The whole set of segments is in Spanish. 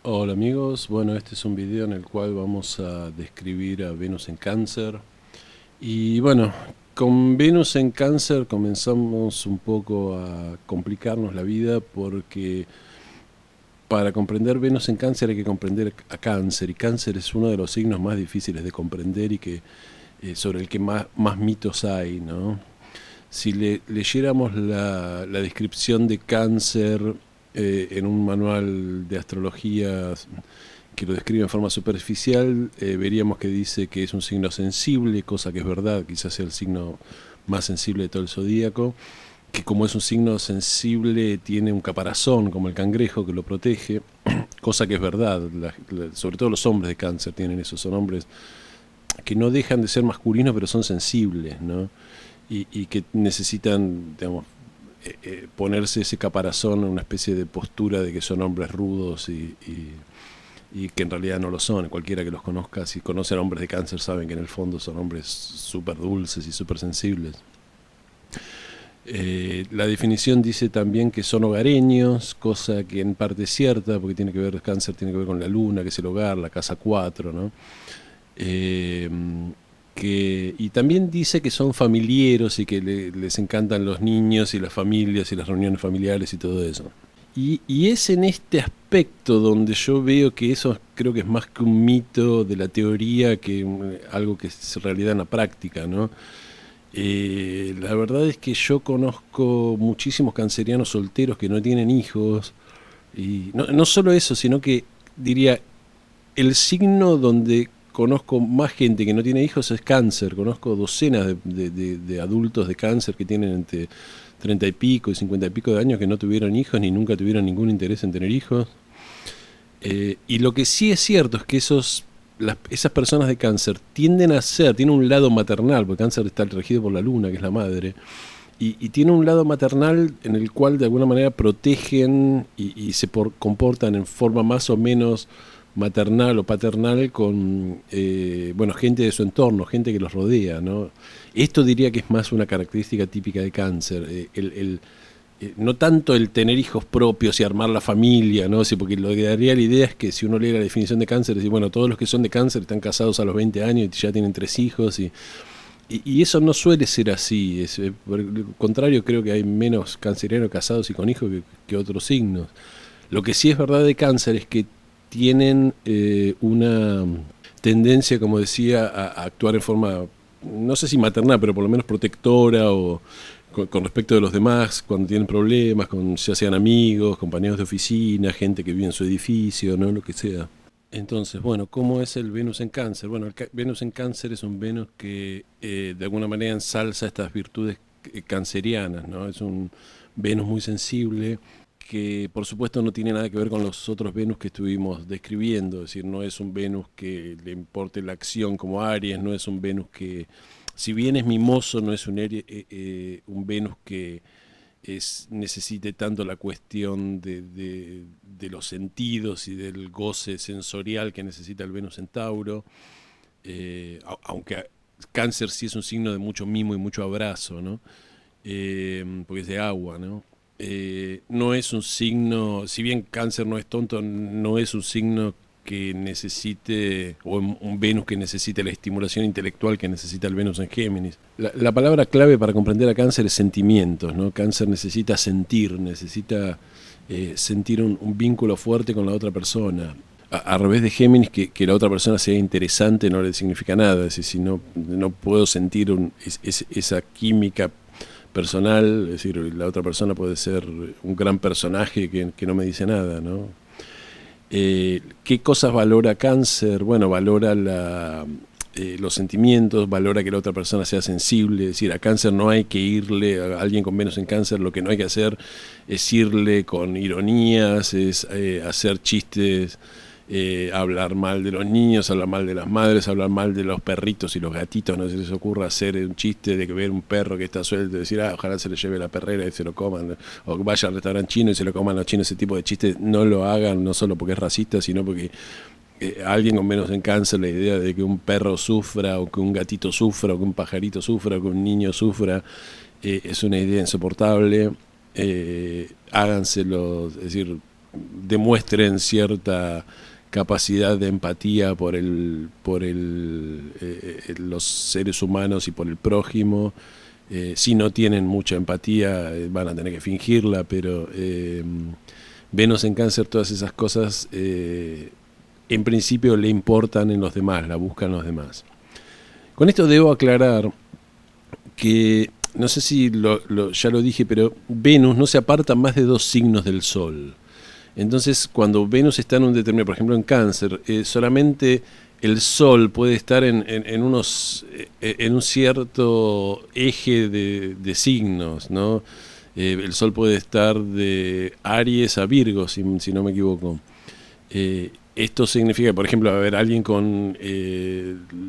Hola amigos, bueno, este es un video en el cual vamos a describir a Venus en Cáncer. Y bueno, con Venus en Cáncer comenzamos un poco a complicarnos la vida porque para comprender Venus en Cáncer hay que comprender a Cáncer, y Cáncer es uno de los signos más difíciles de comprender y que sobre el que más mitos hay, ¿no? Si leyéramos la descripción de Cáncer en un manual de astrología que lo describe en forma superficial, veríamos que dice que es un signo sensible, cosa que es verdad, quizás sea el signo más sensible de todo el zodíaco, que como es un signo sensible tiene un caparazón como el cangrejo que lo protege, cosa que es verdad. Sobre todo los hombres de Cáncer tienen eso, son hombres que no dejan de ser masculinos pero son sensibles, ¿no? Y que necesitan, digamos, ponerse ese caparazón en una especie de postura de que son hombres rudos y que en realidad no lo son. Cualquiera que los conozca, si conocen a hombres de Cáncer, saben que en el fondo son hombres súper dulces y súper sensibles. La definición dice también que son hogareños, cosa que en parte es cierta, porque tiene que ver, Cáncer tiene que ver con la luna, que es el hogar, la casa 4, ¿no? Y también dice que son familiares y que les encantan los niños y las familias y las reuniones familiares y todo eso. Y es en este aspecto donde yo veo que eso creo que es más que un mito de la teoría que algo que es realidad en la práctica, ¿no? La verdad es que yo conozco muchísimos cancerianos solteros que no tienen hijos, y no solo eso, sino que diría, el signo donde conozco más gente que no tiene hijos es Cáncer. Conozco docenas de adultos de Cáncer que tienen entre 30 y pico y 50 y pico de años que no tuvieron hijos ni nunca tuvieron ningún interés en tener hijos. Y lo que sí es cierto es que esas personas de Cáncer tienden tienen un lado maternal, porque Cáncer está regido por la luna, que es la madre, y tiene un lado maternal en el cual de alguna manera protegen y se comportan en forma más o menos maternal o paternal con gente de su entorno, gente que los rodea, ¿no? Esto diría que es más una característica típica de Cáncer, no tanto el tener hijos propios y armar la familia, ¿no? Sí, porque lo que daría la idea es que si uno lee la definición de Cáncer, decir, bueno, todos los que son de Cáncer están casados a los 20 años y ya tienen 3 hijos, y eso no suele ser así. Por el contrario, creo que hay menos cancerianos casados y con hijos que otros signos. Lo que sí es verdad de Cáncer es que tienen una tendencia, como decía, a actuar en forma, no sé si maternal, pero por lo menos protectora o con respecto de los demás cuando tienen problemas, ya sean amigos, compañeros de oficina, gente que vive en su edificio, ¿no? Lo que sea. Entonces, bueno, ¿cómo es el Venus en Cáncer? Bueno, Venus en Cáncer es un Venus que de alguna manera ensalza estas virtudes cancerianas, ¿no? Es un Venus muy sensible, que por supuesto no tiene nada que ver con los otros Venus que estuvimos describiendo. Es decir, no es un Venus que le importe la acción como Aries, no es un Venus que, si bien es mimoso, no es un Venus que necesite tanto la cuestión de los sentidos y del goce sensorial que necesita el Venus en Tauro, aunque Cáncer sí es un signo de mucho mimo y mucho abrazo, ¿no? Porque es de agua, ¿no? No es un signo, si bien Cáncer no es tonto, no es un signo que necesite, o un Venus que necesite la estimulación intelectual que necesita el Venus en Géminis. La palabra clave para comprender a Cáncer es sentimientos, ¿no? Cáncer necesita necesita sentir un vínculo fuerte con la otra persona. A revés de Géminis, que la otra persona sea interesante no le significa nada. Es decir, si no puedo sentir esa química personal, es decir, la otra persona puede ser un gran personaje que no me dice nada, ¿no? ¿Qué cosas valora Cáncer? Bueno, valora los sentimientos, valora que la otra persona sea sensible. Es decir, a Cáncer no hay que irle, a alguien con Venus en Cáncer lo que no hay que hacer es irle con ironías, es hacer chistes, hablar mal de los niños, hablar mal de las madres, hablar mal de los perritos y los gatitos. No se les ocurra hacer un chiste de que ver un perro que está suelto y decir, ojalá se le lleve la perrera y se lo coman, o vaya al restaurante chino y se lo coman los chinos. Ese tipo de chistes no lo hagan, no solo porque es racista, sino porque a alguien con Venus en Cáncer la idea de que un perro sufra, o que un gatito sufra, o que un pajarito sufra, o que un niño sufra, es una idea insoportable. Háganselo, es decir, demuestren cierta capacidad de empatía los seres humanos y por el prójimo. Si no tienen mucha empatía, van a tener que fingirla, pero Venus en Cáncer, todas esas cosas, en principio le importan en los demás, la buscan los demás. Con esto debo aclarar que, no sé si ya lo dije, pero Venus no se aparta más de 2 signos del Sol. Entonces, cuando Venus está en un determinado, por ejemplo en Cáncer, solamente el Sol puede estar en un cierto eje de signos, ¿no? El Sol puede estar de Aries a Virgo, si no me equivoco. Esto significa, por ejemplo, alguien con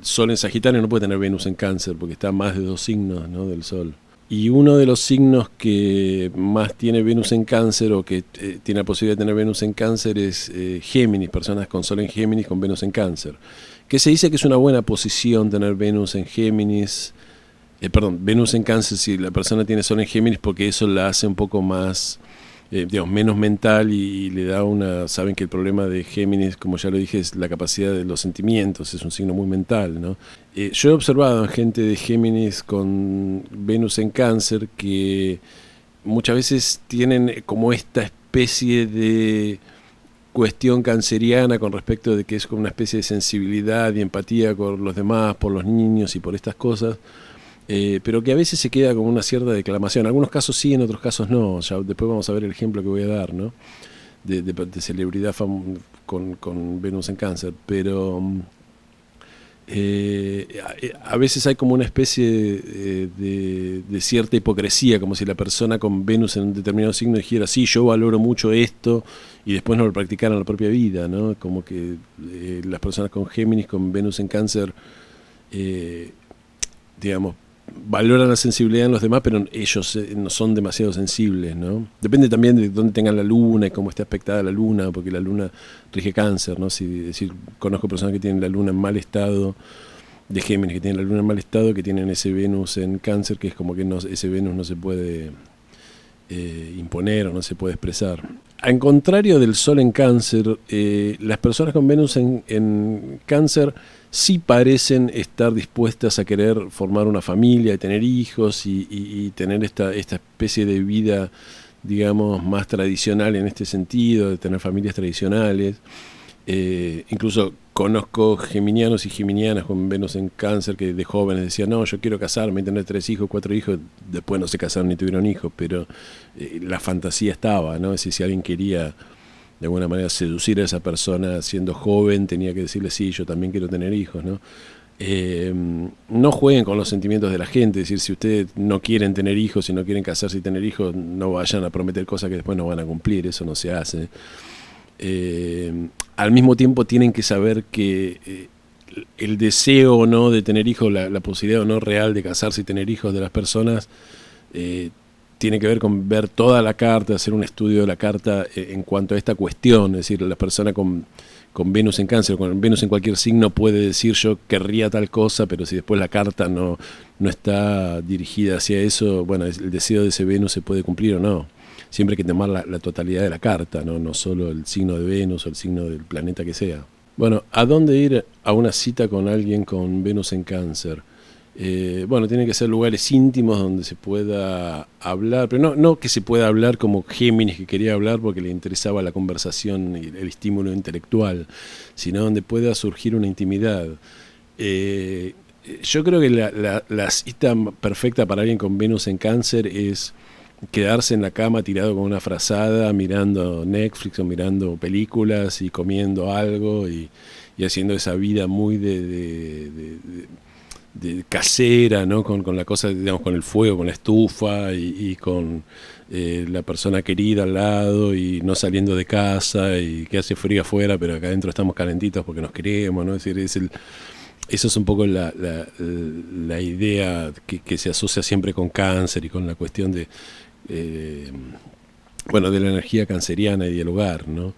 Sol en Sagitario no puede tener Venus en Cáncer, porque está más de 2 signos, ¿no?, del Sol. Y uno de los signos que más tiene Venus en Cáncer, o que tiene la posibilidad de tener Venus en Cáncer, es Géminis, personas con Sol en Géminis con Venus en Cáncer. Que se dice que es una buena posición tener Venus en Géminis, Venus en Cáncer si la persona tiene Sol en Géminis, porque eso la hace un poco más, menos mental, y le da saben que el problema de Géminis, como ya lo dije, es la capacidad de los sentimientos, es un signo muy mental, ¿no? Yo he observado en gente de Géminis con Venus en Cáncer que muchas veces tienen como esta especie de cuestión canceriana con respecto de que es como una especie de sensibilidad y empatía con los demás, por los niños y por estas cosas, pero que a veces se queda como una cierta declamación. En algunos casos sí, en otros casos no. Ya después vamos a ver el ejemplo que voy a dar, ¿no?, de celebridad con Venus en Cáncer. Pero a veces hay como una especie de cierta hipocresía, como si la persona con Venus en un determinado signo dijera, sí, yo valoro mucho esto, y después no lo practicaran en la propia vida, ¿no? Como que las personas con Géminis, con Venus en Cáncer, digamos, valoran la sensibilidad en los demás, pero ellos no son demasiado sensibles, ¿no? Depende también de dónde tengan la luna y cómo esté aspectada la luna, porque la luna rige Cáncer, ¿no? Es decir, conozco personas que tienen la luna en mal estado, de Géminis, que tienen la luna en mal estado, que tienen ese Venus en Cáncer, que es como que ese Venus no se puede imponer o no se puede expresar. En contrario del Sol en Cáncer, las personas con Venus en Cáncer sí parecen estar dispuestas a querer formar una familia, tener hijos y tener esta especie de vida, digamos, más tradicional en este sentido, de tener familias tradicionales. Incluso conozco geminianos y geminianas con Venus en Cáncer que de jóvenes decían, no, yo quiero casarme y tener 3 hijos, 4 hijos, después no se casaron ni tuvieron hijos, pero la fantasía estaba, ¿no? Es decir, si alguien quería de alguna manera seducir a esa persona siendo joven, tenía que decirle, sí, yo también quiero tener hijos, ¿no? No jueguen con los sentimientos de la gente, es decir, si ustedes no quieren tener hijos, si no quieren casarse y tener hijos, no vayan a prometer cosas que después no van a cumplir, eso no se hace. Al mismo tiempo tienen que saber que el deseo o no de tener hijos, la posibilidad o no real de casarse y tener hijos de las personas, tiene que ver con ver toda la carta, hacer un estudio de la carta en cuanto a esta cuestión. Es decir, la persona con Venus en Cáncer, con Venus en cualquier signo, puede decir yo querría tal cosa, pero si después la carta no está dirigida hacia eso, bueno, el deseo de ese Venus se puede cumplir o no. Siempre hay que tomar la totalidad de la carta, no solo el signo de Venus o el signo del planeta que sea. Bueno, ¿a dónde ir a una cita con alguien con Venus en Cáncer? Bueno, tienen que ser lugares íntimos donde se pueda hablar, pero no que se pueda hablar como Géminis, que quería hablar porque le interesaba la conversación y el estímulo intelectual, sino donde pueda surgir una intimidad. Yo creo que la cita perfecta para alguien con Venus en Cáncer es quedarse en la cama tirado con una frazada, mirando Netflix o mirando películas y comiendo algo y haciendo esa vida muy de casera, ¿no? Con la cosa, digamos, con el fuego, con la estufa y con la persona querida al lado y no saliendo de casa y que hace frío afuera, pero acá adentro estamos calentitos porque nos queremos, ¿no? Es decir, eso es un poco la idea que se asocia siempre con Cáncer y con la cuestión de la energía canceriana y del hogar, ¿no?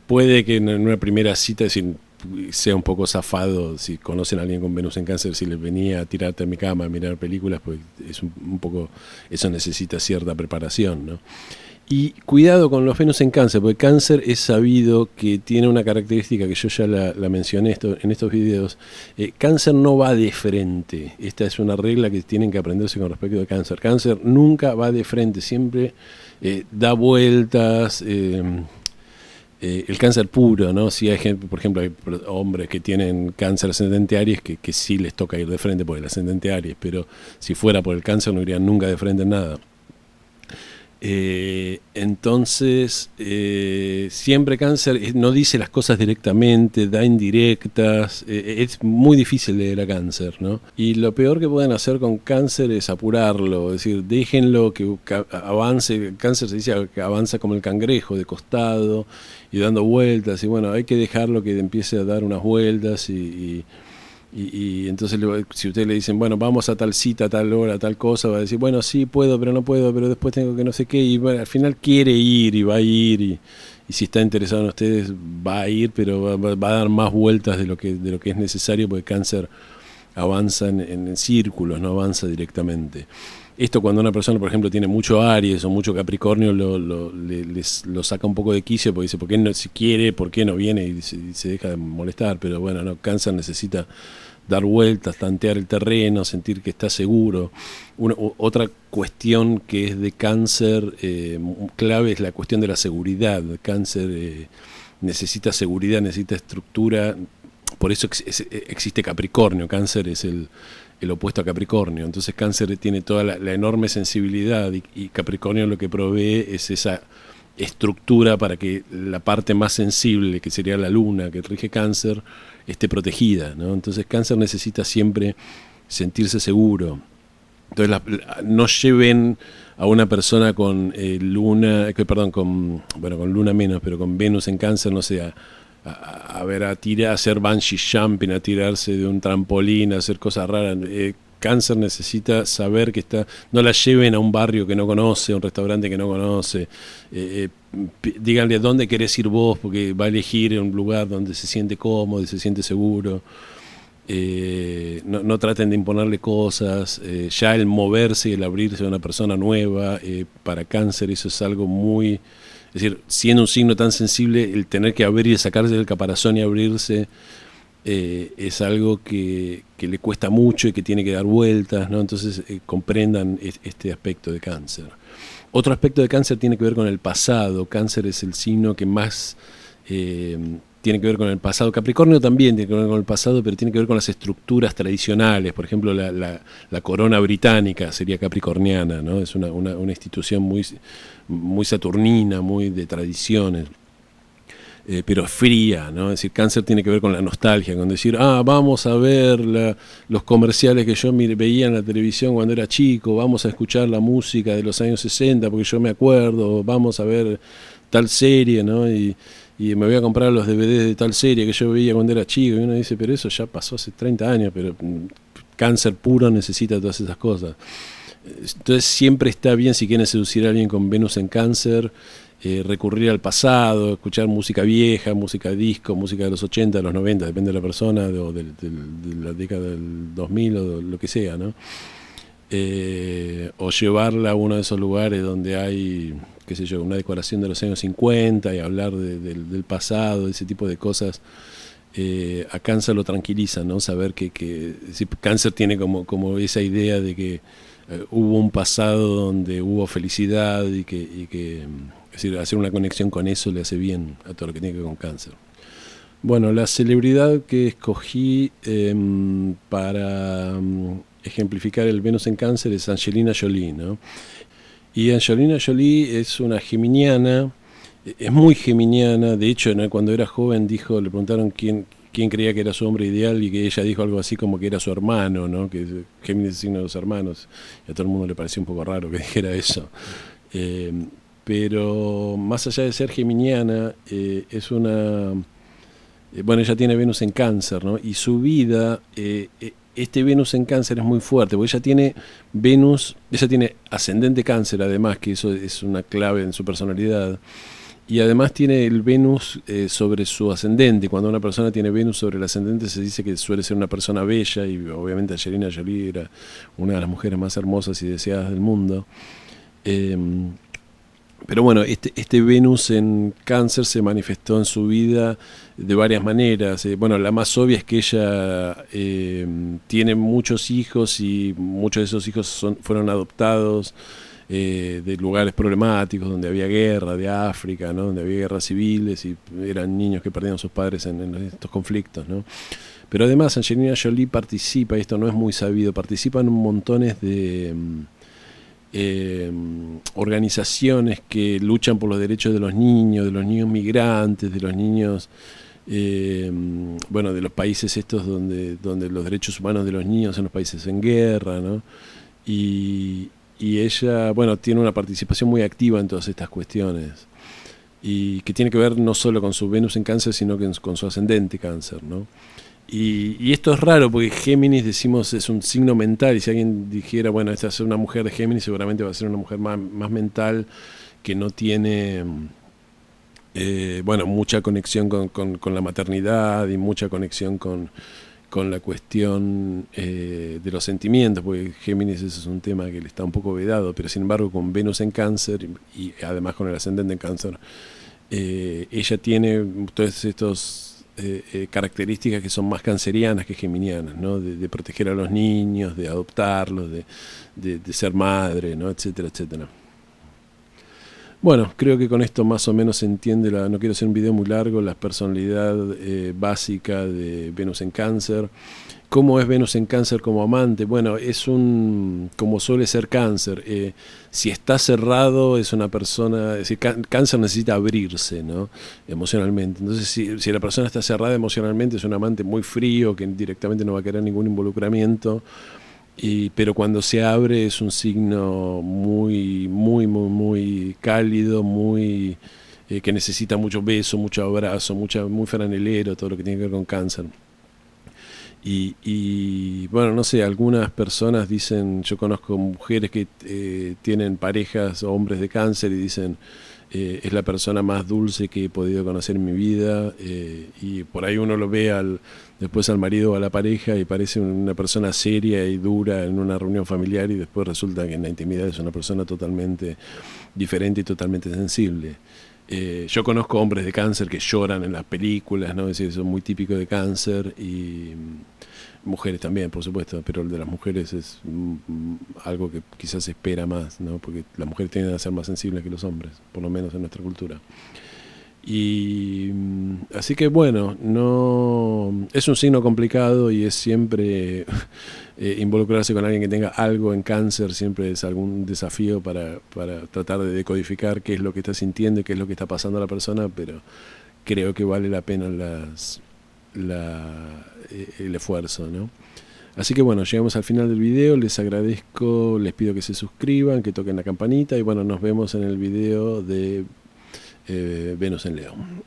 Puede que en una primera cita, es decir, sea un poco zafado. Si conocen a alguien con Venus en Cáncer, si les venía a tirarte a mi cama a mirar películas, pues es un poco, eso necesita cierta preparación, ¿no? Y cuidado con los Venus en Cáncer, porque Cáncer es sabido que tiene una característica que yo ya la mencioné en estos videos. Cáncer no va de frente. Esta es una regla que tienen que aprenderse con respecto a Cáncer. Cáncer nunca va de frente, siempre da vueltas. El cáncer puro, ¿no? Si hay gente, por ejemplo, hay hombres que tienen cáncer ascendente Aries que sí les toca ir de frente por el ascendente Aries, pero si fuera por el cáncer no irían nunca de frente en nada. Entonces, siempre Cáncer no dice las cosas directamente, da indirectas, es muy difícil leer a Cáncer, ¿no? Y lo peor que pueden hacer con Cáncer es apurarlo, es decir, déjenlo que avance. Cáncer se dice que avanza como el cangrejo, de costado y dando vueltas, y bueno, hay que dejarlo que empiece a dar unas vueltas y entonces si ustedes le dicen, bueno, vamos a tal cita, a tal hora, a tal cosa, va a decir, bueno, sí puedo, pero no puedo, pero después tengo que no sé qué, y bueno, al final quiere ir y va a ir, y si está interesado en ustedes va a ir, pero va a dar más vueltas de lo que es necesario, porque Cáncer avanza en círculos, no avanza directamente. Esto cuando una persona, por ejemplo, tiene mucho Aries o mucho Capricornio, lo saca un poco de quicio, porque dice, ¿por qué no, si quiere, por qué no viene? Y se deja de molestar. Pero bueno, no, Cáncer necesita dar vueltas, tantear el terreno, sentir que está seguro. Otra cuestión que es de Cáncer clave es la cuestión de la seguridad. Cáncer necesita seguridad, necesita estructura. Por eso existe Capricornio. Cáncer es el opuesto a Capricornio. Entonces Cáncer tiene toda la enorme sensibilidad y Capricornio lo que provee es esa estructura para que la parte más sensible, que sería la luna, que rige Cáncer, esté protegida, ¿no? Entonces Cáncer necesita siempre sentirse seguro. Entonces no lleven a una persona con luna, con luna menos, pero con Venus en Cáncer, no sé, a hacer bungee jumping, a tirarse de un trampolín, a hacer cosas raras. Cáncer necesita saber que está. No la lleven a un barrio que no conoce, a un restaurante que no conoce. Díganle dónde querés ir vos, porque va a elegir un lugar donde se siente cómodo y se siente seguro. No traten de imponerle cosas. Ya el moverse y el abrirse a una persona nueva, para Cáncer eso es algo muy. Es decir, siendo un signo tan sensible, el tener que abrir, sacarse del caparazón y abrirse, es algo que le cuesta mucho y que tiene que dar vueltas, ¿no? Entonces comprendan este aspecto de Cáncer. Otro aspecto de Cáncer tiene que ver con el pasado. Cáncer es el signo que más tiene que ver con el pasado. Capricornio también tiene que ver con el pasado, pero tiene que ver con las estructuras tradicionales. Por ejemplo, la corona británica sería capricorniana, ¿no? Es una institución muy saturnina, muy de tradiciones, pero fría, ¿no? Es decir, Cáncer tiene que ver con la nostalgia, con decir, vamos a ver los comerciales que yo veía en la televisión cuando era chico, vamos a escuchar la música de los años 60 porque yo me acuerdo, vamos a ver tal serie, ¿no? Y me voy a comprar los DVDs de tal serie que yo veía cuando era chico, y uno dice, pero eso ya pasó hace 30 años, pero Cáncer puro necesita todas esas cosas. Entonces siempre está bien, si quieren seducir a alguien con Venus en Cáncer, recurrir al pasado, escuchar música vieja, música disco, música de los 80, de los 90, depende de la persona, o de la década del 2000 o lo que sea, ¿no? O llevarla a uno de esos lugares donde hay, qué sé yo, una decoración de los años 50 y hablar del pasado, de ese tipo de cosas. A Cáncer lo tranquiliza, ¿no? Saber que Cáncer tiene como esa idea de que hubo un pasado donde hubo felicidad y que es decir, hacer una conexión con eso le hace bien a todo lo que tiene que ver con Cáncer. Bueno, la celebridad que escogí para ejemplificar el Venus en Cáncer es Angelina Jolie, ¿no? Y Angelina Jolie es una geminiana, es muy geminiana. De hecho, ¿no?, cuando era joven le preguntaron quién creía que era su hombre ideal, y que ella dijo algo así como que era su hermano, ¿no? Que Géminis es el signo de los hermanos, y a todo el mundo le pareció un poco raro que dijera eso. Pero más allá de ser geminiana, es una... bueno, ella tiene Venus en Cáncer, ¿no? Y su vida, este Venus en Cáncer es muy fuerte, porque ella tiene ascendente Cáncer además, que eso es una clave en su personalidad. Y además tiene el Venus sobre su ascendente. Cuando una persona tiene Venus sobre el ascendente se dice que suele ser una persona bella, y obviamente Angelina Jolie era una de las mujeres más hermosas y deseadas del mundo. Pero bueno, este Venus en Cáncer se manifestó en su vida de varias maneras. Bueno, la más obvia es que ella tiene muchos hijos, y muchos de esos hijos fueron adoptados de lugares problemáticos donde había guerra, de África, ¿no? Donde había guerras civiles, y eran niños que perdieron a sus padres en estos conflictos, ¿no? Pero además Angelina Jolie participa, y esto no es muy sabido, participa en montones de organizaciones que luchan por los derechos de los niños migrantes, de los niños, bueno, de los países estos donde los derechos humanos de los niños son los países en guerra, ¿no? Y ella, bueno, tiene una participación muy activa en todas estas cuestiones, y que tiene que ver no solo con su Venus en Cáncer, sino que con su ascendente Cáncer, ¿no? Y esto es raro porque Géminis, decimos, es un signo mental, y si alguien dijera, bueno, esta es una mujer de Géminis, seguramente va a ser una mujer más mental, que no tiene bueno, mucha conexión con la maternidad, y mucha conexión con la cuestión de los sentimientos, porque Géminis eso es un tema que le está un poco vedado, pero sin embargo con Venus en Cáncer, y además con el ascendente en Cáncer, ella tiene todos estos características que son más cancerianas que geminianas, ¿no? De proteger a los niños, de adoptarlos, de ser madre, ¿no? Etcétera, etcétera. Bueno, creo que con esto más o menos se entiende, no quiero hacer un video muy largo, la personalidad básica de Venus en Cáncer. ¿Cómo es Venus en Cáncer como amante? Bueno, como suele ser Cáncer, si está cerrado es una persona, es decir, Cáncer necesita abrirse, ¿no? Emocionalmente. Entonces, si la persona está cerrada emocionalmente, es un amante muy frío, que directamente no va a querer ningún involucramiento. Pero cuando se abre es un signo muy cálido, que necesita mucho beso, mucho abrazo, muy franelero, todo lo que tiene que ver con Cáncer. Y bueno, no sé, algunas personas dicen, yo conozco mujeres que tienen parejas o hombres de Cáncer, y dicen, es la persona más dulce que he podido conocer en mi vida, y por ahí uno lo ve después al marido o a la pareja, y parece una persona seria y dura en una reunión familiar, y después resulta que en la intimidad es una persona totalmente diferente y totalmente sensible. Yo conozco hombres de Cáncer que lloran en las películas, ¿no? Es decir, eso es muy típico de Cáncer, y mujeres también, por supuesto, pero el de las mujeres es algo que quizás se espera más, ¿no? Porque las mujeres tienden a ser más sensibles que los hombres, por lo menos en nuestra cultura. Y así que bueno, no es un signo complicado, y es siempre involucrarse con alguien que tenga algo en Cáncer, siempre es algún desafío para tratar de decodificar qué es lo que está sintiendo y qué es lo que está pasando a la persona, pero creo que vale la pena el esfuerzo, ¿no? Así que bueno, llegamos al final del video, les agradezco, les pido que se suscriban, que toquen la campanita, y bueno, nos vemos en el video de Venus en León.